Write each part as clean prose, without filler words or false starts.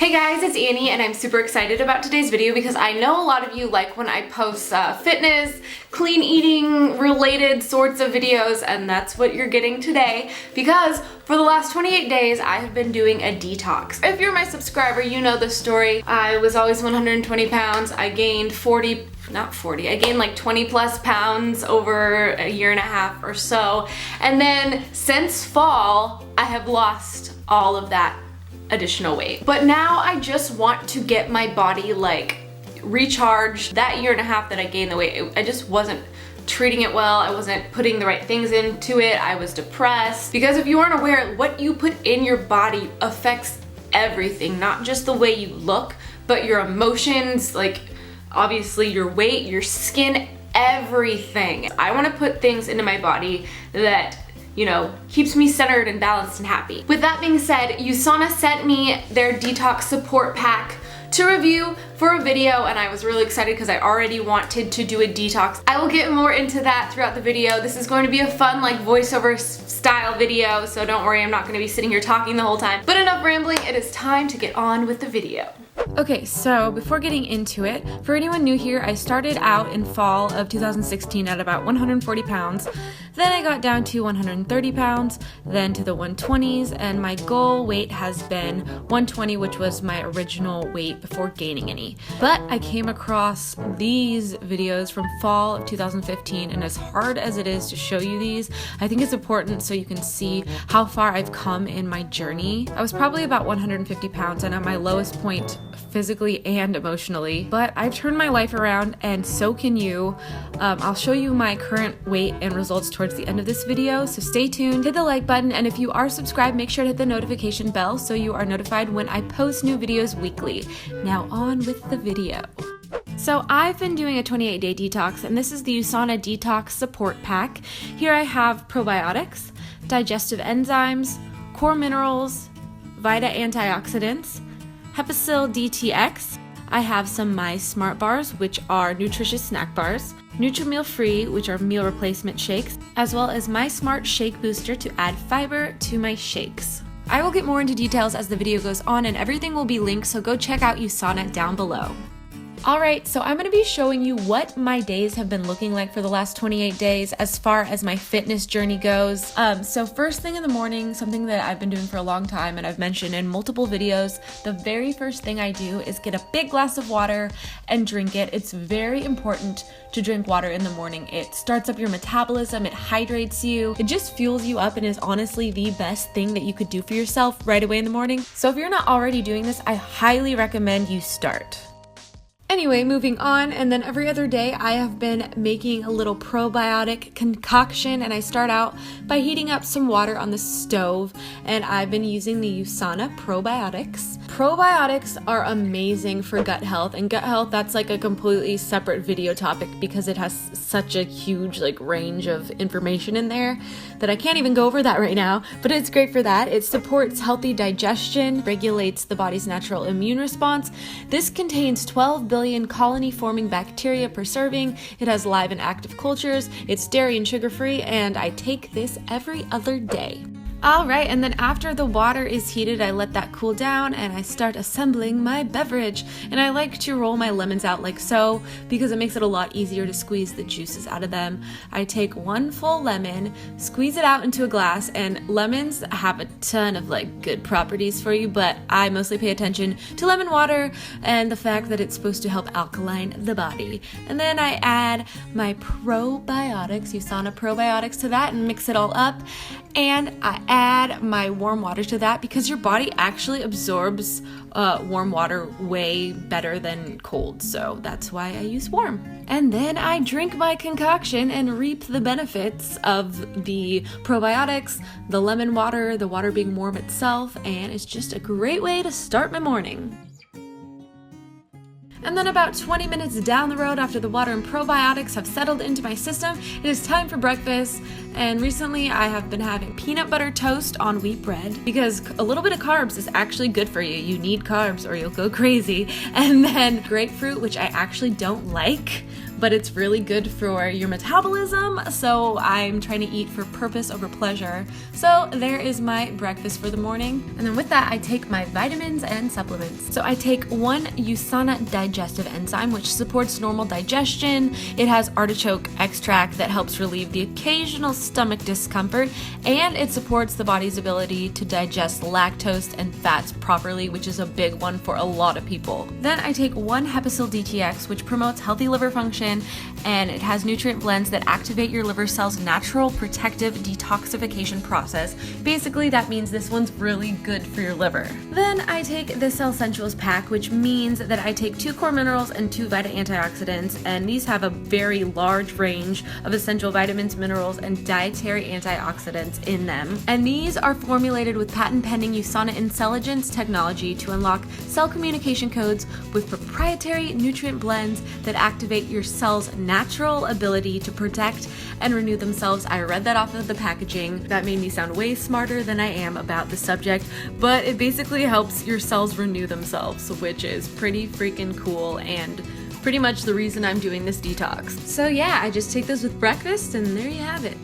Hey guys, it's Annie and I'm super excited about today's video because I know a lot of you like when I post fitness, clean eating related sorts of videos, and that's what you're getting today because for the last 28 days I have been doing a detox. If you're my subscriber, you know the story. I was always 120 pounds. I gained I gained like 20 plus pounds over a year and a half or so. And then since fall, I have lost all of that additional weight. But now I just want to get my body like recharged. That year and a half that I gained the weight, I just wasn't treating it well. I wasn't putting the right things into it. I was depressed. Because if you aren't aware, what you put in your body affects everything, not just the way you look, but your emotions, like obviously your weight, your skin, everything. I want to put things into my body that, you know, keeps me centered and balanced and happy. With that being said, USANA sent me their detox support pack to review for a video, and I was really excited because I already wanted to do a detox. I will get more into that throughout the video. This is going to be a fun like voiceover style video, so don't worry, I'm not going to be sitting here talking the whole time. But enough rambling, it is time to get on with the video. Okay, so before getting into it, for anyone new here, I started out in fall of 2016 at about 140 pounds. Then I got down to 130 pounds, then to the 120s, and my goal weight has been 120, which was my original weight before gaining any. But I came across these videos from fall of 2015, and as hard as it is to show you these, I think it's important so you can see how far I've come in my journey. I was probably about 150 pounds and at my lowest point physically and emotionally, but I've turned my life around and so can you. I'll show you my current weight and results towards the end of this video, so stay tuned, hit the like button, and if you are subscribed, make sure to hit the notification bell so you are notified when I post new videos weekly. Now on with the video. So I've been doing a 28-day detox, and this is the USANA Detox Support Pack. Here I have probiotics, digestive enzymes, core minerals, Vita antioxidants, Hepacil DTX. I have some My Smart Bars, which are nutritious snack bars, Nutrimeal Free, which are meal replacement shakes, as well as My Smart Shake Booster to add fiber to my shakes. I will get more into details as the video goes on, and everything will be linked, so go check out USANA down below. Alright, so I'm going to be showing you what my days have been looking like for the last 28 days as far as my fitness journey goes. So first thing in the morning, something that I've been doing for a long time and I've mentioned in multiple videos, the very first thing I do is get a big glass of water and drink it. It's very important to drink water in the morning. It starts up your metabolism, it hydrates you, it just fuels you up, and is honestly the best thing that you could do for yourself right away in the morning. So if you're not already doing this, I highly recommend you start. Anyway, moving on, and then every other day I have been making a little probiotic concoction, and I start out by heating up some water on the stove, and I've been using the USANA probiotics. Probiotics are amazing for gut health, and gut health, that's like a completely separate video topic because it has such a huge like range of information in there that I can't even go over that right now, but it's great for that. It supports healthy digestion, regulates the body's natural immune response. This contains 12 billion colony-forming bacteria per serving. It has live and active cultures. It's dairy and sugar-free, and I take this every other day. Alright, and then after the water is heated, I let that cool down and I start assembling my beverage. And I like to roll my lemons out like so because it makes it a lot easier to squeeze the juices out of them. I take one full lemon, squeeze it out into a glass, and lemons have a ton of like good properties for you, but I mostly pay attention to lemon water and the fact that it's supposed to help alkaline the body. And then I add my probiotics, USANA probiotics, to that and mix it all up. And I add my warm water to that because your body actually absorbs warm water way better than cold, so that's why I use warm. And then I drink my concoction and reap the benefits of the probiotics, the lemon water, the water being warm itself, and it's just a great way to start my morning. And then about 20 minutes down the road, after the water and probiotics have settled into my system, it is time for breakfast. And recently I have been having peanut butter toast on wheat bread because a little bit of carbs is actually good for you. You need carbs or you'll go crazy. And then grapefruit, which I actually don't like, but it's really good for your metabolism, so I'm trying to eat for purpose over pleasure. So there is my breakfast for the morning. And then with that, I take my vitamins and supplements. So I take one USANA digestive enzyme, which supports normal digestion. It has artichoke extract that helps relieve the occasional stomach discomfort, and it supports the body's ability to digest lactose and fats properly, which is a big one for a lot of people. Then I take one Hepasil DTX, which promotes healthy liver function, and it has nutrient blends that activate your liver cell's natural protective detoxification process. Basically, that means this one's really good for your liver. Then I take the Cell Essentials pack, which means that I take 2 core minerals and 2 Vita antioxidants, and these have a very large range of essential vitamins, minerals, and dietary antioxidants in them. And these are formulated with patent-pending USANA intelligence technology to unlock cell communication codes with proprietary nutrient blends that activate your cell's natural ability to protect and renew themselves. I read that off of the packaging. That made me sound way smarter than I am about the subject, but it basically helps your cells renew themselves, which is pretty freaking cool and pretty much the reason I'm doing this detox. So yeah, I just take those with breakfast and there you have it.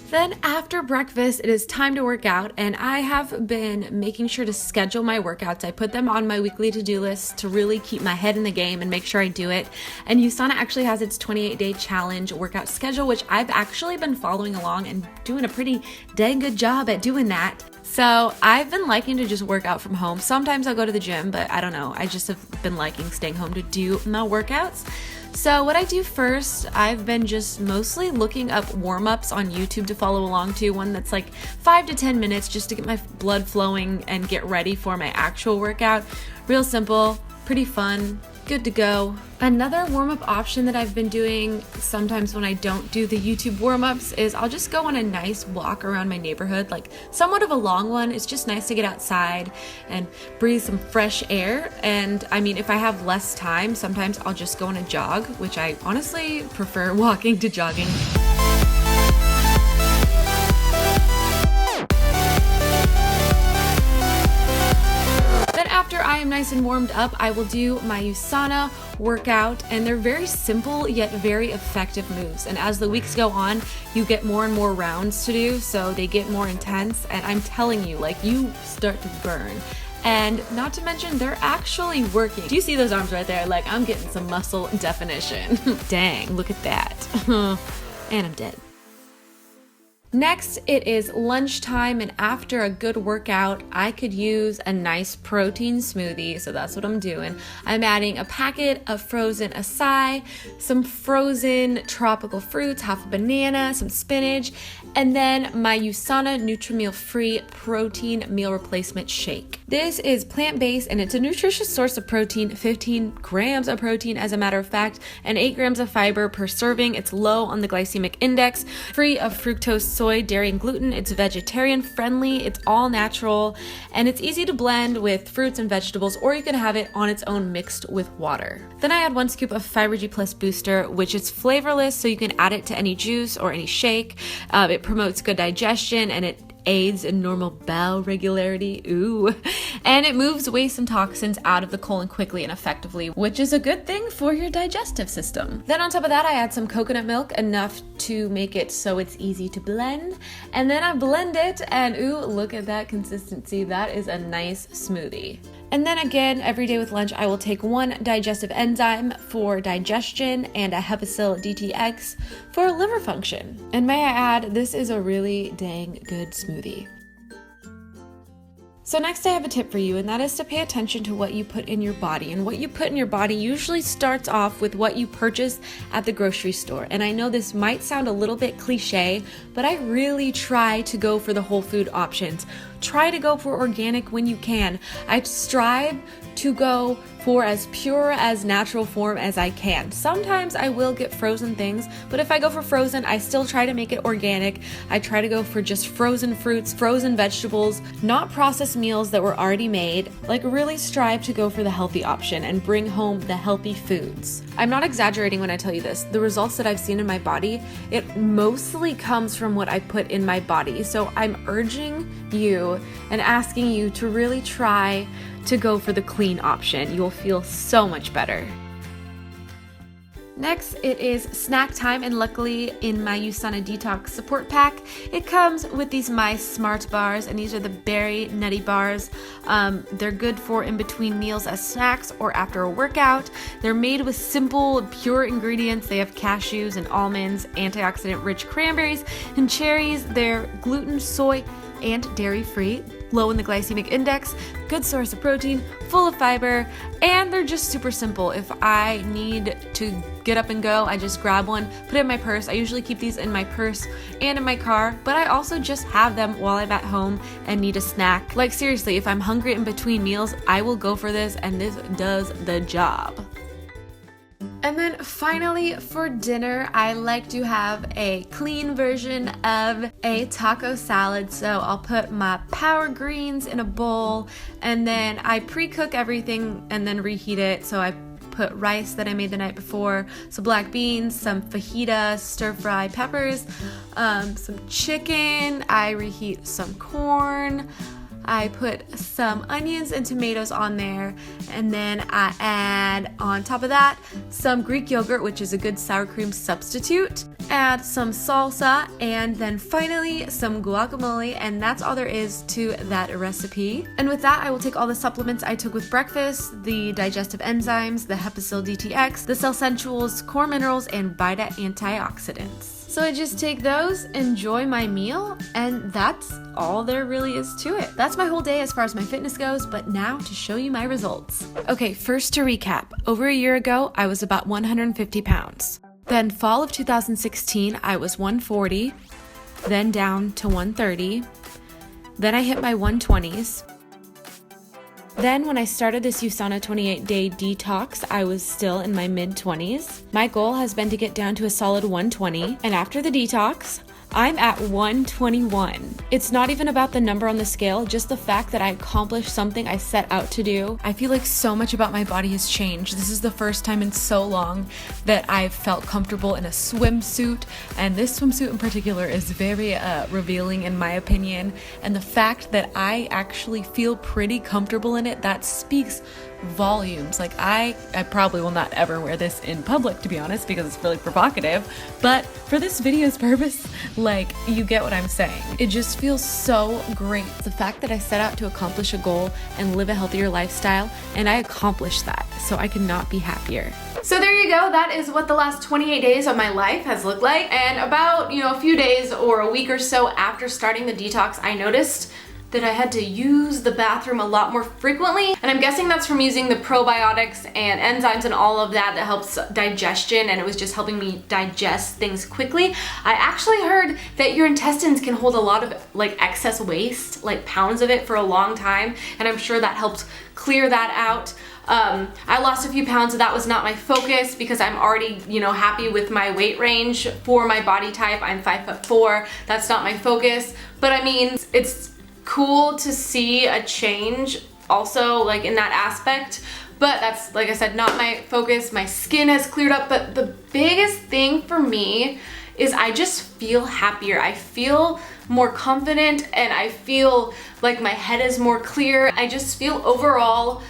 Then after breakfast, it is time to work out, and I have been making sure to schedule my workouts. I put them on my weekly to-do list to really keep my head in the game and make sure I do it. And USANA actually has its 28-day challenge workout schedule, which I've actually been following along and doing a pretty dang good job at doing that. So I've been liking to just work out from home. Sometimes I'll go to the gym, but I don't know. I just have been liking staying home to do my workouts. So what I do first, I've been just mostly looking up warm-ups on YouTube to follow along to, one that's like 5 to 10 minutes just to get my blood flowing and get ready for my actual workout. Real simple, pretty fun, good to go. Another warm-up option that I've been doing sometimes when I don't do the YouTube warm-ups is I'll just go on a nice walk around my neighborhood, like somewhat of a long one. It's just nice to get outside and breathe some fresh air. And I mean, if I have less time, sometimes I'll just go on a jog, which I honestly prefer walking to jogging. After I am nice and warmed up, I will do my USANA workout, and they're very simple yet very effective moves. And as the weeks go on, you get more and more rounds to do, so they get more intense, and I'm telling you, like, you start to burn. And not to mention, they're actually working. Do you see those arms right there? Like, I'm getting some muscle definition. Dang, look at that. And I'm dead. Next, it is lunchtime, and after a good workout, I could use a nice protein smoothie, so that's what I'm doing. I'm adding a packet of frozen acai, some frozen tropical fruits, half a banana, some spinach, and then my USANA Nutri-Meal-Free Protein Meal Replacement Shake. This is plant-based, and it's a nutritious source of protein, 15 grams of protein as a matter of fact, and 8 grams of fiber per serving. It's low on the glycemic index, free of fructose, soy, dairy, and gluten. It's vegetarian friendly, it's all natural, and it's easy to blend with fruits and vegetables, or you can have it on its own mixed with water. Then I add 1 scoop of Fiber G Plus Booster, which is flavorless, so you can add it to any juice or any shake. It promotes good digestion, and it aids in normal bowel regularity, and it moves waste and toxins out of the colon quickly and effectively, which is a good thing for your digestive system. Then on top of that, I add some coconut milk, enough to make it so it's easy to blend, and then I blend it, and look at that consistency. That is a nice smoothie. And then again, every day with lunch, I will take 1 digestive enzyme for digestion and a Hepasil DTX for liver function. And may I add, this is a really dang good smoothie. So next I have a tip for you, and that is to pay attention to what you put in your body. And what you put in your body usually starts off with what you purchase at the grocery store. And I know this might sound a little bit cliche, but I really try to go for the whole food options. Try to go for organic when you can. I strive to go for as pure as natural form as I can. Sometimes I will get frozen things, but if I go for frozen, I still try to make it organic. I try to go for just frozen fruits, frozen vegetables, not processed meals that were already made. Like, really strive to go for the healthy option and bring home the healthy foods. I'm not exaggerating when I tell you this. The results that I've seen in my body, it mostly comes from what I put in my body. So I'm urging you and asking you to really try to go for the clean option. You will feel so much better. Next, it is snack time, and luckily in my USANA Detox support pack, it comes with these My Smart bars, and these are the berry nutty bars. They're good for in between meals as snacks or after a workout. They're made with simple, pure ingredients. They have cashews and almonds, antioxidant-rich cranberries, and cherries. They're gluten, soy, and dairy-free, low in the glycemic index, good source of protein, full of fiber, and they're just super simple. If I need to get up and go, I just grab one, put it in my purse. I usually keep these in my purse and in my car, but I also just have them while I'm at home and need a snack. Like seriously, if I'm hungry in between meals, I will go for this, and this does the job. And then finally for dinner, I like to have a clean version of a taco salad. So I'll put my power greens in a bowl, and then I pre-cook everything and then reheat it. So I put rice that I made the night before, some black beans, some fajita, stir-fry peppers, some chicken. I reheat some corn. I put some onions and tomatoes on there, and then I add on top of that some Greek yogurt, which is a good sour cream substitute, add some salsa, and then finally some guacamole, and that's all there is to that recipe. And with that, I will take all the supplements I took with breakfast, the digestive enzymes, the Hepicil DTX, the Cell Essentials, core minerals, and Vita antioxidants. So I just take those, enjoy my meal, and that's all there really is to it. That's my whole day as far as my fitness goes, but now to show you my results. Okay, first to recap. Over a year ago, I was about 150 pounds. Then fall of 2016, I was 140, then down to 130. Then I hit my 120s. Then when I started this USANA 28-day detox, I was still in my mid-20s. My goal has been to get down to a solid 120, and after the detox, I'm at 121. It's not even about the number on the scale, just the fact that I accomplished something I set out to do. I feel like so much about my body has changed. This is the first time in so long that I've felt comfortable in a swimsuit, and this swimsuit in particular is very revealing in my opinion. And the fact that I actually feel pretty comfortable in it, that speaks volumes. Like I probably will not ever wear this in public, to be honest, because it's really provocative, but for this video's purpose, like, you get what I'm saying. It just feels so great. The fact that I set out to accomplish a goal and live a healthier lifestyle, and I accomplished that, so I could not be happier. So there you go, that is what the last 28 days of my life has looked like. And about, a few days or a week or so after starting the detox, I noticed that I had to use the bathroom a lot more frequently. And I'm guessing that's from using the probiotics and enzymes and all of that helps digestion, and it was just helping me digest things quickly. I actually heard that your intestines can hold a lot of excess waste, pounds of it for a long time, and I'm sure that helped clear that out. I lost a few pounds, so that was not my focus because I'm already, happy with my weight range for my body type. I'm 5'4". That's not my focus, but I mean, it's cool to see a change also in that aspect, but that's, like I said, not my focus. My skin has cleared up, but the biggest thing for me is I just feel happier. I feel more confident, and I feel like my head is more clear. I just feel overall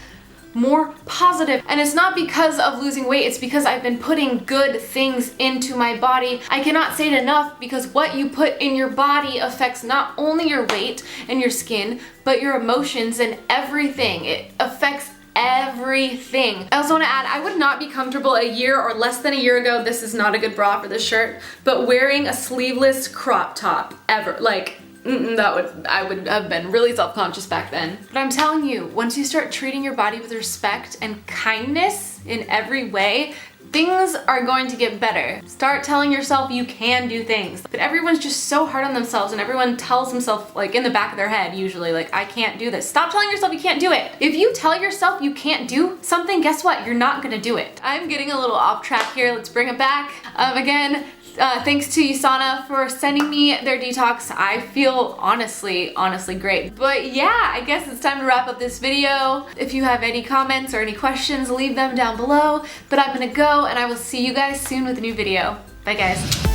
more positive. And it's not because of losing weight, it's because I've been putting good things into my body. I cannot say it enough, because what you put in your body affects not only your weight and your skin, but your emotions and everything. It affects everything. I also want to add, I would not be comfortable a year or less than a year ago, this is not a good bra for this shirt, but wearing a sleeveless crop top ever. I would have been really self-conscious back then. But I'm telling you, once you start treating your body with respect and kindness in every way, things are going to get better. Start telling yourself you can do things. But everyone's just so hard on themselves, and everyone tells themselves, in the back of their head usually, I can't do this. Stop telling yourself you can't do it. If you tell yourself you can't do something, guess what? You're not gonna do it. I'm getting a little off track here. Let's bring it back. Again, thanks to USANA for sending me their detox. I feel honestly great. But yeah, I guess it's time to wrap up this video. If you have any comments or any questions, leave them down below. But I'm gonna go, and I will see you guys soon with a new video. Bye guys.